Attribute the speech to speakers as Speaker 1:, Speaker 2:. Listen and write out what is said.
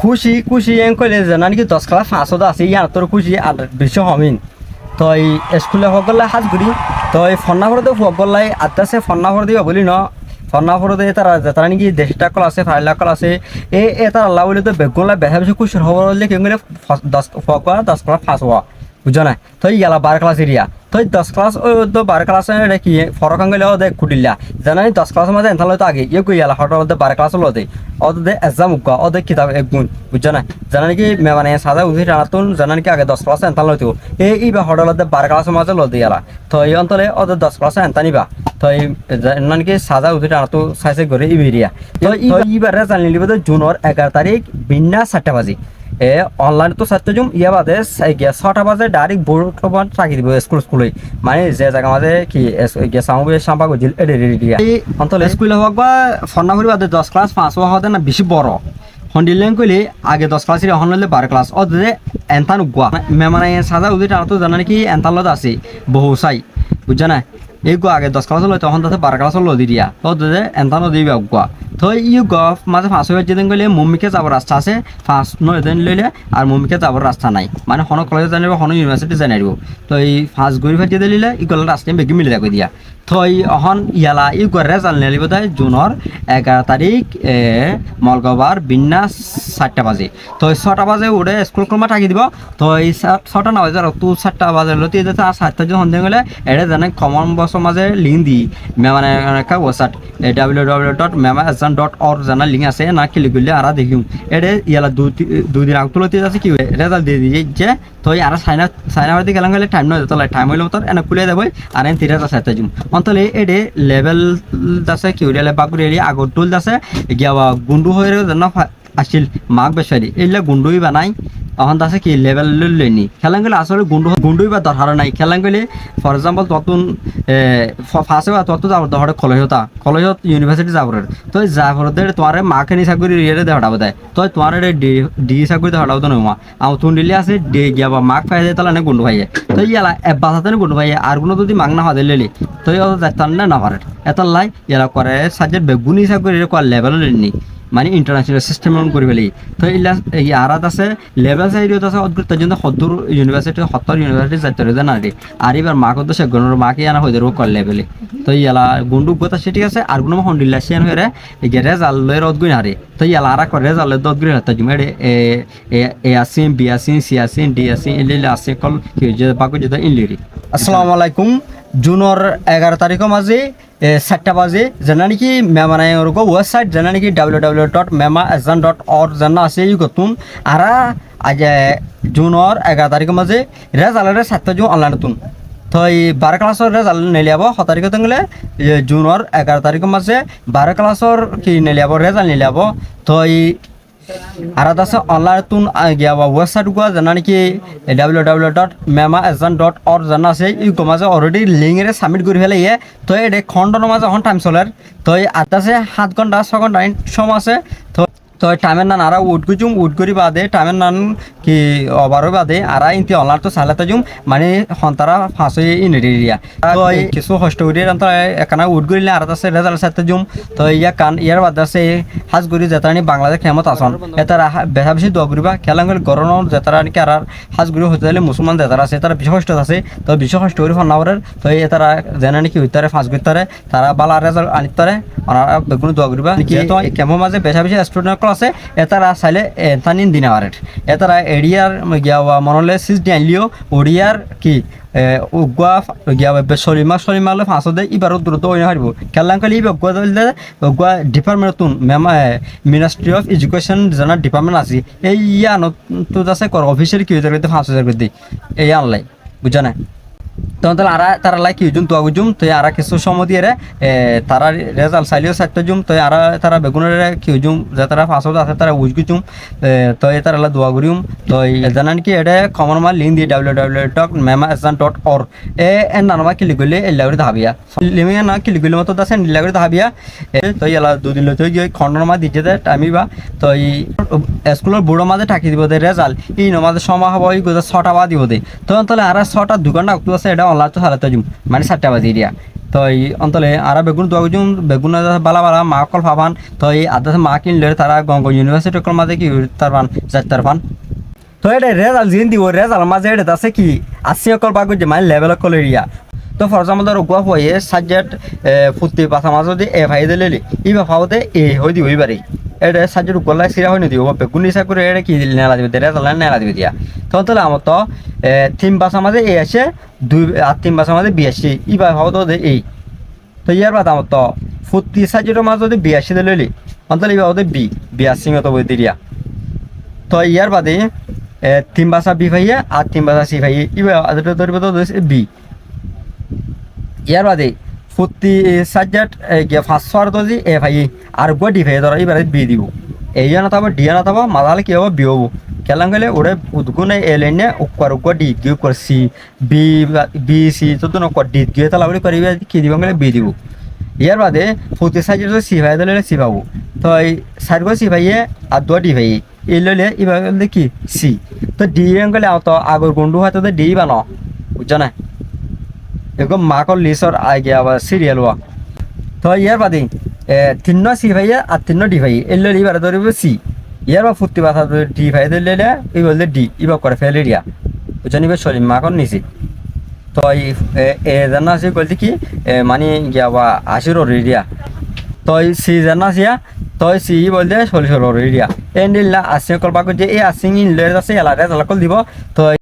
Speaker 1: খুশি খুশি এন কইলে জানা নাকি 10 ক্লাস 500 আছে ইয়ার তোর খুশি আর বেশি হমিন তো এই স্কুলে হগলাই হাজগুড়ি তো এই ফন্নাফরদে হগলাই আদাসে ফন্নাফর দিবা বলি ন ফন্নাফরদে তারা যারা নাকি 150 কল আছে 5 লাখ কল আছে এ তারা আল্লাহ বলে তো বেগুনলা বেশি বেশি খুশি হবর হলে কেন 10 ক্লাস 5 হওয়া বুঝছো না তো ইয়ালা 12 ক্লাস এরিয়া তো 10 ক্লাস ও তো 12 ক্লাস এটা কি ফরক আঙ্গলে ও দেখ কুটিলা জানা 10 ক্লাস মাঝে এনতালে তো আগে ইয়ে কই ইয়ালা হঠাৎ 12 ক্লাস লতে ওদের এক্সাম উকা ওদের কিতাব এক গুণ বুঝছো না জানা নাকি মানে সাদা উঠি রাতুন জানা নাকি আগে 10 ক্লাস এনতালে হতো এই বা হঠাৎ 12 ক্লাস মাঝে লতে ইয়ালা তো এই অন্তলে ওদের 10 ক্লাস এনতানিবা তো এই নাকি সাদা উঠি রাতু সাইসে করে ইবেরিয়া তো এইবারে জানি লিব জুনের 11 তারিখ বিন্না 7টা বাজে অনলাইন তো সাথে জুম ইয়া বাদে 6টা বাজে ডাইরেক্ট বোর্ড ক্লাব চাকি দিব স্কুলে মানে যে জায়গা মাঝে কি সামগ্রী সাম্পা গজিল এডিয়া এই অন্তল স্কুলে হোক বা ফন্নাফুরি বাদে 10 ক্লাস 5 হওয়া না বেশি বড় হন্ডিলেন কইলে আগে 10 ক্লাস এর হনলে 12 ক্লাস ও যে এনতান গুয়া মেমানে সাদা উদি টাতো জানা নাকি এনতান লদ আছে বহু সাই বুঝছ না এই গো আগে 10 ক্লাস লয় তখন তাতে 12 ক্লাস লদি দিয়া তো যে এনতান দিবা গুয়া তো ইউ গফ মাঝে 5 হয়ে যেদিন গেলে মুম্মিকে যাবার রাস্তা আছে 5 9 দিন লইলে আর মুম্মিকে যাবার রাস্তা নাই মানে হন কলেজে জানিব হন ইউনিভার্সিটি জানাইব তো এই 5 গরি ফাটিয়ে দিলে ইগল রাস্তা বেগি মিলে রাখি দিয়া তো অহন ইয়ালা ই গরে জানলে লিব তাই জুনের 11 তারিখ মঙ্গলবার বিন্না 7টা বাজে তো 6টা বাজে উড়ে স্কুল ক্রমা থাকি দিব তো এই 6টা না বাজে আর 7টা বাজে লতি যেতে আর 7টা জন হন্দে গেলে এটা জানে কমন বক্স মাঝে লিংক দি মানে একটা ওয়েবসাইট www.memasan.org জানা লিংক আছে না ক্লিক করলে আর দেখিম এটা ইয়ালা দুই দিন আগে তুলতে আছে কি রেজাল্ট দিয়ে দিয়ে যে তো আর সাইন আউট দিয়ে গেলাম গেলে টাইম নয় তো টাইম হইলে তো এনে খুলে দেবো আর এন 3,700 জুম অন্তলে এডে লেভেল আছে কি উড়ালে বাগুড়ি এরিয়া আগর টুল আছে গিয়া গুন্ডু হয়ে যেন আসিল মাঘ বেসারি এইগুলা গুন্ডুই বানাই তখন আছে কি লেভেল লইনি খেলাম গেলে আসলে গুন্ডুই বা দরকার নাই খেলাম গেলে ফর এক্সাম্পল ততুন ফার্স্টে বা তত যাব দহরে কলেজত ইউনিভার্সিটি যাবর তো যাবরদের তোমার মাকে নি চাকরি রিয়েলে দেখাবো দেয় তো তোমার ডি চাকরি দেখাবো তো নয় আমার তুন দিলে আছে ডে গিয়া বা মাক পাই যায় তাহলে গুন্ডু পাই যায় তো ইয়ালা বাসাতে গুন্ডু পাই যায় আর কোনো যদি মাগ না হাতে লেলি তো যাইতাম না পারে এত লাই ইয়ালা করে সাবজেক্ট বেগুনি চাকরি কোয়া লেভেল লেনি মানে ইন্টারন্যাশনাল সিস্টেম করে ফেলি তো এইলা এই আরাত আছে লেভেল সাইডত আছে অদ্ভুত জন্য সত্তর ইউনিভার্সিটি যাইতে রয়ে না রে আর এবার মাকে তো সে গণর মাকে আনা হয়ে যাবো কল লেভেলে তো ইয়ালা গুন্ডু গোতা সেটি আছে আর কোনো হন্ডিল্লা সেন হয়ে রেজাল্ট লয়ের অদগুই না রে তো ইয়ালা আর করে রেজাল্ট অদগুই হাতে জুমে এ আসিন বি আসিন সি আসিন ডি আসিন এলে আসে কল কি যে বাকু যেটা ইনলিরি আসসালামু আলাইকুম জুনের 11 তারিখের মাঝে 7টা বাজে জানা নাকি মানে ওরকম ওয়েবসাইট জানা নাকি www.memasan.org জানা আছে এই গতুন আর আজ জুনের 11 তারিখের মাঝে রেজাল্টের 7টা জুন অনলাইন তুন তো এই 12 ক্লাসের রেজাল্ট নিলিয়াব 7 তারিখে গেলে জুনের 11 তারিখের মাঝে 12 ক্লাসের কি নিলিয়াব রেজাল্ট নিলিয়াব তো এই আর আছে অনলাইন তুন গিয়া ওয়েবসাইট গুয়া জানা নাকি www.memasan.org জানা আছে ই মাঝে অলরেডি লিঙ্কে সাবমিট করে ফেলে তো এটা খণ্ডর মাঝে এখন টাইম চলার তো আছে 7 ঘন্টা 6 ঘন্টা সময় আছে তো টাইমের নান আর উঠ করি বাদে টাইমের নান কি ওভারও বাদে আর ইনতি অনলাইন তো চালাতে জুম মানে হন্তারা ফাঁসে ইনেরিয়া তো কিছু হস্ট করি এখানে উঠ করিলে আর আছে রেজাল্ট সাথে জুম তো ইয়ার বাদে আছে হাজগুড়ি যেতানি বাংলাদেশ ক্ষমত আসন এতারা বেশা বেশি দোয়া করিবা খেলা গেলে গরমের যেতারা নাকি আর হাজগুড়ি হতে গেলে মুসলমান যেতারা আছে তারা বিশ্ব হস্ট আছে তো বিশ্ব হস্ট করি ফোনাবরের তো এতারা জেনে নাকি হইতারে ফাঁস করতে তারা বালা রেজাল্ট আনিতারে ওনারা বেগুন দোয়া করিবা তো কেমন মাঝে বেশা বেশি স্টুডেন্ট আছে এতারা চাইলে এতানিন দিনাওয়ারের এতারা এরিয়ার গিয়া মনলে সিস দিয়ালিও ওড়িয়ার কি উগুয়া গিয়া সলিমালে ফাঁসো দেয় এবারও দ্রুত ওই হারিব খেলাঙ্কালি গুয়া দিলে গুয়া ডিপার্টমেন্টতুন মিনিস্ট্রি অফ এডুকেশন জানা ডিপার্টমেন্ট আছে এই তো আছে কর অফিসের কি হয়ে 5,000 করে দিই এই আনলাই বুঝা না তখন তাহলে আর তারা লাই কি জুম তো জুম তো আর কিছু সময় দিয়ে তারা রেজাল্ট চাইলেও 7টা জুম তো আর তারা বেগুনের কি জুম যে তারা 500 আছে তারা উজগি জুম তো তারা দোয়া করিম তো জানান কি এটা কমন মাল লিঙ্ক দিয়ে www.memasan.org এর নামা ক্লিক করলে এলা করে দাবিয়া লিমিয়া না ক্লিক করলে মতো আছে এলা করে দাবিয়া তো এলা দুদিন লইতে গিয়ে খণ্ডর মা দিতে দেয় টাইমিবা তো এই স্কুলের বুড়ো মাঝে থাকি দিব দে রেজাল্ট এই নমাজে সময় হবো এই 6টা বা দিব দে তখন তাহলে আর 6টা 2 ঘন্টা আছে এটা অনলাইন তো চালাতে জুম মানে 7টা বাজে এরিয়া তো এই অন্তলে আর বেগুন দোয়া গুজুম বেগুন বালা বালা মা কল পাবান তো এই আদা মা কিনলে তারা গঙ্গ ইউনিভার্সিটি কল মাঝে কি তারবান যাইতারবান তো এটা রেজাল্ট জিন দিব রেজাল্ট মাঝে এটা আছে কি আসি কল বাগু যে মাই লেভেল কল এরিয়া তো ফর এক্সাম্পল গুয়া হয়ে সাবজেক্ট ফুটি পাশা মাঝে যদি এ ভাই দিলে ই বা ফাওতে এ হই দিব এবারে এটা সাবজেক্ট গলা সিরা হই নিদিও বেগুন ইসা করে এটা কি নেলা দিবে রেজাল্ট নেলা দিবে দিয়া তো তাহলে আমার তো তিন পাশা মাঝে এ আসে দুই আর তিন পাশা মাঝে বি আসে ই বা ফাওতে এই তো ইয়ার বাদ আমার তো ফুটি সাবজেক্টের মাঝে যদি বি আসে দিলে অন্তলে ইবা হতে বি আসিং তো বই দিয়া তো ইয়ার বাদে তিন বাসা বি ভাইয়া আর তিন বাসা সি ভাই ইবা আদটা ধরবে তো বি ইয়ার বাদে ফুটি সাবজেক্ট গিয়া 500 আর তো জি এ ভাই আর গো ডি ভাই ধর এবারে বি দিব এই না তাবা ডি না তাবা মাদালে কি হবে বি হবো কেলাং গেলে ওরে উদগুনে এ লাইনে উপর উপর ডি গিয়ে কর সি বি সি তো তো নকর ডি গিয়ে তালা বলি করিবে কি দিব গেলে বি দিব ইয়ার বাদে ফুটি সাবজেক্ট সি ভাই দিলে সি পাবো তো এই সাইড গো সি ভাইয়ে আর দো ডি ভাই এই লইলে এবার কি সি তো ডি গেলে তো আগর গন্ডু হয়তো ডি বানো বুঝছ না এরকম মাকর লিসর আগে আবার সিরিয়াল ওয়া তো ইয়ার বাদে তিন্ন সি ভাইয়া আর তিন্ন ডি ভাই এলে এবার ধরব সি ইয়ার বা ফুর্তি বাসা ডি ভাই দিলে এই বললে ডি ইবা করে ফেলে দিয়া বুঝছেন এবার সরি মাকর নিছি তো এ জানা আছে বলতে কি মানে গিয়া বা 80 রেডিয়া তো সি জানা সিয়া তো সি বলতে 40 রেডিয়া এন্ডিল্লা আসে কল বাকু যে এই আসিং ইন লের আছে এলাকা জালাকল দিব তো